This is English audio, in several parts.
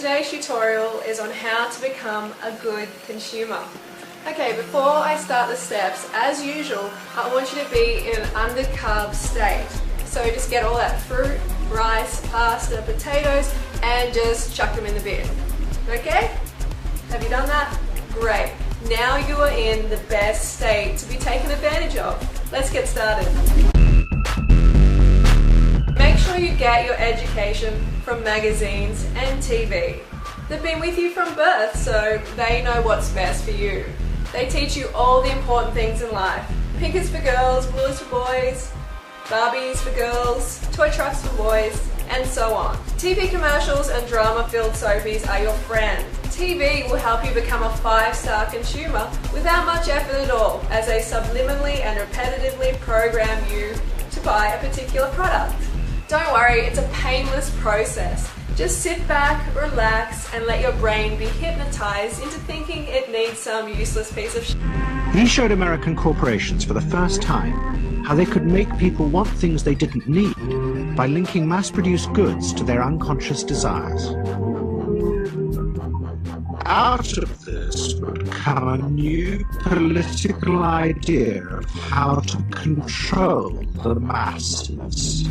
Today's tutorial is on how to become a good consumer. Okay, before I start the steps, as usual, I want you to be in an undercarb state. So just get all that fruit, rice, pasta, potatoes, and just chuck them in the bin. Okay? Have you done that? Great. Now you are in the best state to be taken advantage of. Let's get started. Make sure you get your education from magazines and TV. They've been with you from birth, so they know what's best for you. They teach you all the important things in life. Pink is for girls, blue is for boys, Barbies for girls, toy trucks for boys, and so on. TV commercials and drama-filled soapies are your friend. TV will help you become a 5-star consumer without much effort at all, as they subliminally and repetitively program you to buy a particular product. Don't worry, it's a painless process. Just sit back, relax, and let your brain be hypnotized into thinking it needs some useless piece of shit. He showed American corporations for the first time how they could make people want things they didn't need by linking mass-produced goods to their unconscious desires. Out of this would come a new political idea of how to control the masses.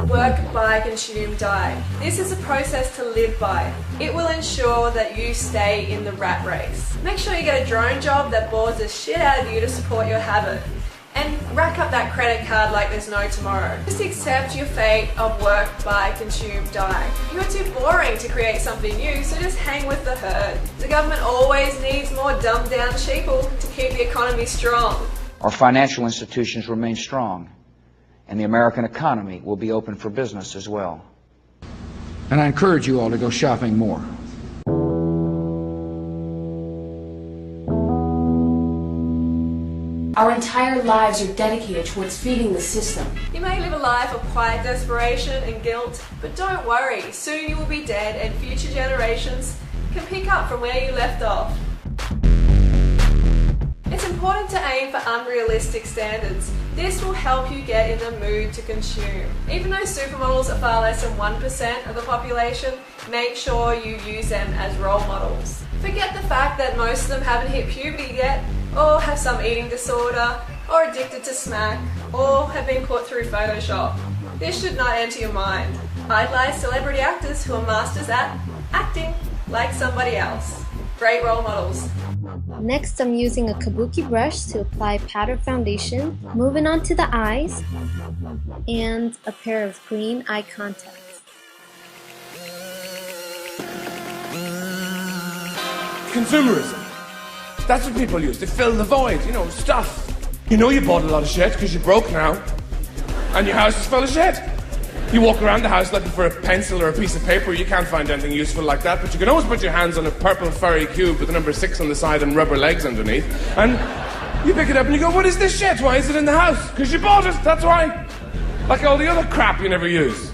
Work, buy, consume, die. This is a process to live by. It will ensure that you stay in the rat race. Make sure you get a drone job that bores the shit out of you to support your habit. And rack up that credit card like there's no tomorrow. Just accept your fate of work, buy, consume, die. You're too boring to create something new, so just hang with the herd. The government always needs more dumbed down sheeple to keep the economy strong. Our financial institutions remain strong, and the American economy will be open for business as well. And I encourage you all to go shopping more. Our entire lives are dedicated towards feeding the system. You may live a life of quiet desperation and guilt, but don't worry, soon you will be dead and future generations can pick up from where you left off. It's important to aim for unrealistic standards. This will help you get in the mood to consume. Even though supermodels are far less than 1% of the population, make sure you use them as role models. Forget the fact that most of them haven't hit puberty yet, or have some eating disorder, or addicted to smack, or have been put through Photoshop. This should not enter your mind. Idolize celebrity actors who are masters at acting like somebody else. Great role models. Next, I'm using a kabuki brush to apply powder foundation, moving on to the eyes, and a pair of green eye contacts. Consumerism. That's what people use. They fill the void, stuff. You know you bought a lot of shit because you're broke now, and your house is full of shit. You walk around the house looking for a pencil or a piece of paper, you can't find anything useful like that, but you can always put your hands on a purple furry cube with the number 6 on the side and rubber legs underneath, and you pick it up and you go, what is this shit? Why is it in the house? Because you bought it, that's why. Like all the other crap you never use.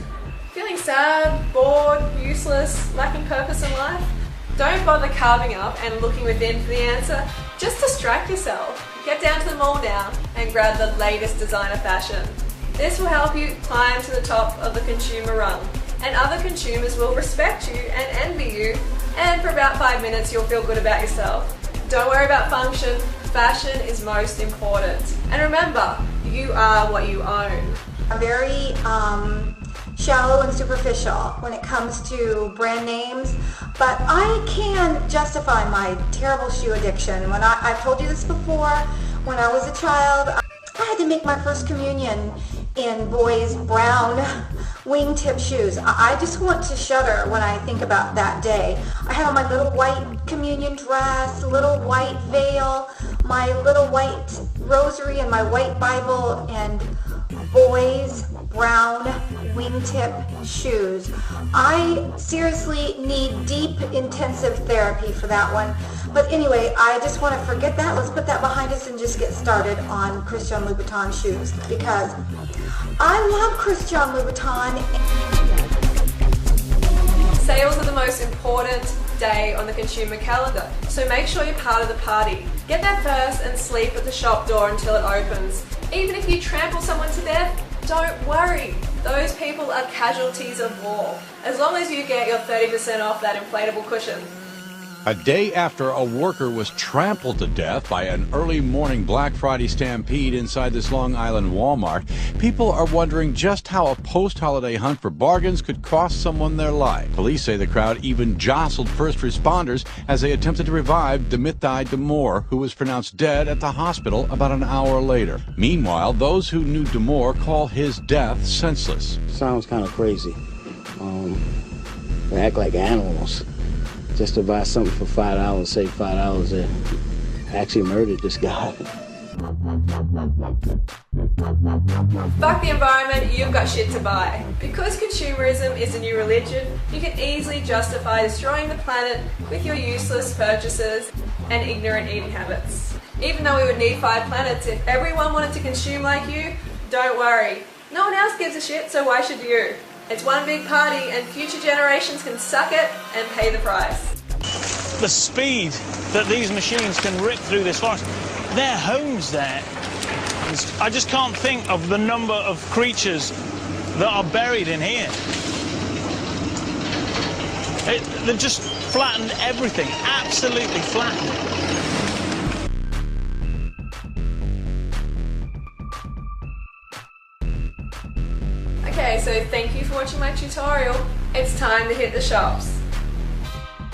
Feeling sad, bored, useless, lacking purpose in life? Don't bother carving up and looking within for the answer. Just distract yourself. Get down to the mall now and grab the latest designer fashion. This will help you climb to the top of the consumer rung, and other consumers will respect you and envy you, and for about 5 minutes you'll feel good about yourself. Don't worry about function, fashion is most important. And remember, you are what you own. Very shallow and superficial when it comes to brand names, but I can justify my terrible shoe addiction. When I've told you this before, when I was a child, I had to make my first communion in boys' brown wingtip shoes. I just want to shudder when I think about that day. I had on my little white communion dress, little white veil, my little white rosary and my white Bible, and boys' brown wingtip shoes. I seriously need deep, intensive therapy for that one. But anyway, I just want to forget that. Let's put that behind us and just get started on Christian Louboutin shoes, because I love Christian Louboutin. Sales are the most important day on the consumer calendar, so make sure you're part of the party. Get there first and sleep at the shop door until it opens. Even if you trample someone to death, don't worry. Those people are casualties of war, as long as you get your 30% off that inflatable cushion. A day after a worker was trampled to death by an early morning Black Friday stampede inside this Long Island Walmart, people are wondering just how a post-holiday hunt for bargains could cost someone their life. Police say the crowd even jostled first responders as they attempted to revive Dimitai Damore, who was pronounced dead at the hospital about an hour later. Meanwhile, those who knew Damore call his death senseless. Sounds kind of crazy. They act like animals. Just to buy something for $5, save $5, they actually murdered this guy. Fuck the environment, you've got shit to buy. Because consumerism is a new religion, you can easily justify destroying the planet with your useless purchases and ignorant eating habits. Even though we would need 5 planets if everyone wanted to consume like you, don't worry. No one else gives a shit, so why should you? It's one big party and future generations can suck it and pay the price. The speed that these machines can rip through this forest, their homes there. I just can't think of the number of creatures that are buried in here. They've just flattened everything, absolutely flattened. Okay, so thank you for watching my tutorial. It's time to hit the shops.